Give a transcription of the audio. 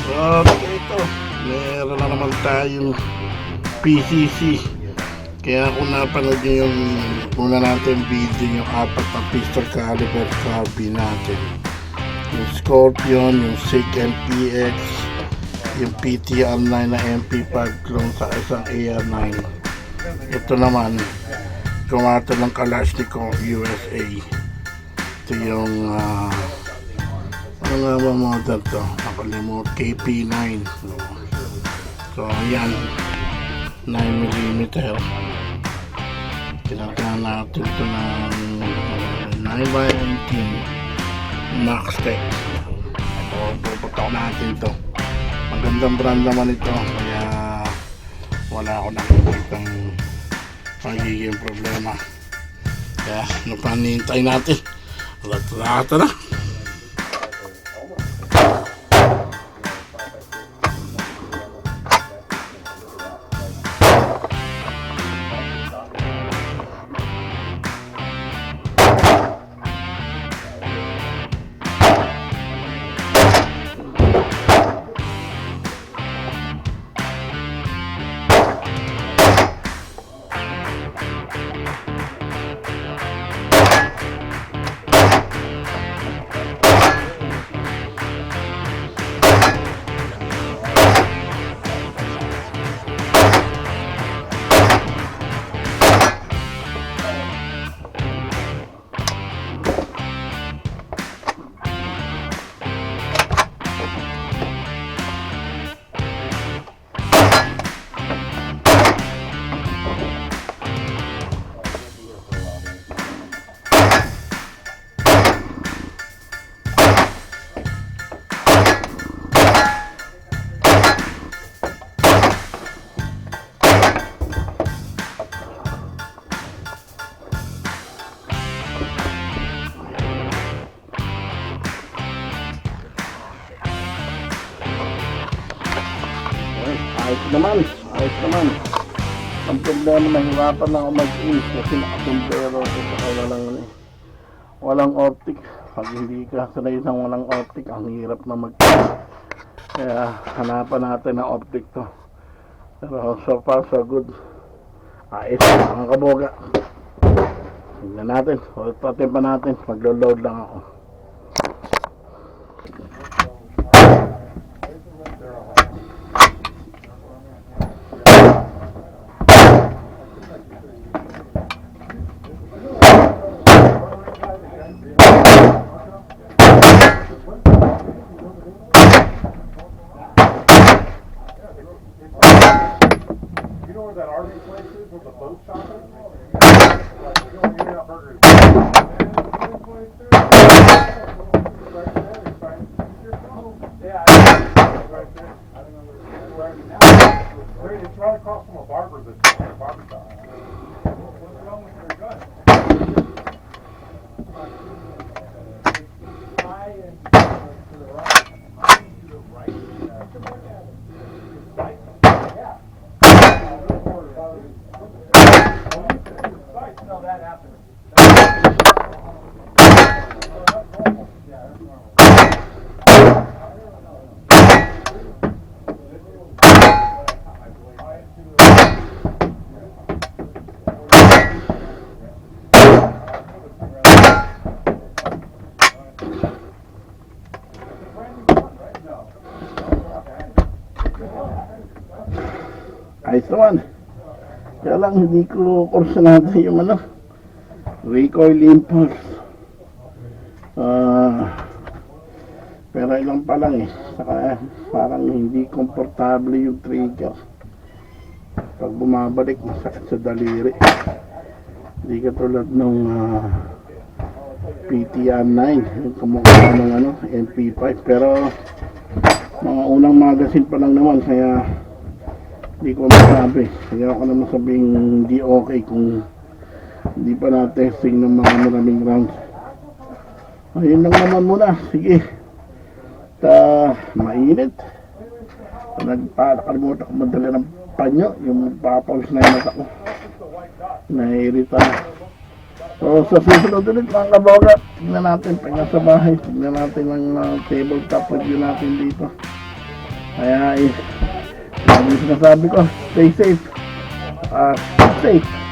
Okay, ito. Meron na naman tayong PCC. Kaya kung napanood nyo yung una natin video, yung apat na pistol caliber carbine natin. Yung Scorpion, yung SIG MPX, yung PTR9 na MP5 clone sa isang AR9. Ito naman, kumato ng Kalashnikov USA. Ito yung ano nga ba model to? Nakalimut, KP9. So ayan, 9mm. Tinatawag natin ito ng 9x19 Max Tech. So puputok natin ito. Magandang brand naman ito, kaya wala ako nakikitang magiging problema. Kaya napanihintay natin. Lahat na. Ayos naman. Ang problema, nahirapan na ako mag-ins kasi nakasumbrero ako sa walang optic. Pag hindi ka sanay ng walang optic, ang hirap na mag-ins. Kaya hanapan natin ng optic to. Pero so far so good. Ayos mga kaboga. Tignan natin. Ulit patin pa natin. Maglo-load lang ako. That RV place is with the boat shop is? Like, you don't hear that burger. Yeah, right there. I don't know where it's right across from a barber that's a barber shop. What's wrong with your gun? High and to the right. High and to the right. Right? Yeah. No, that happened. Ayos naman. Kaya lang hindi ko kursa natin yung recoil impulse. Pero ilang pa lang saka parang hindi komportable yung trigger. Pag bumabalik, masakit sa daliri. Hindi katulad nung PTR9, yung kamukha ng MP5. Pero mga unang magazine pa lang naman, kaya hindi ko masabi. Kaya ako naman sabing hindi okay kung hindi pa na-testing ng mga maraming rounds. Ayun lang naman muna. Sige. Mainit. Nakalimutan ko madala ng panyo. Yung papaws na yung mata ko. Naiirita. So sa susunod ulit mga kaboga, tignan natin pag nasa bahay. Tignan natin ang tabletop review natin dito. Kaya lagi sinasabi ko, stay safe. Safe.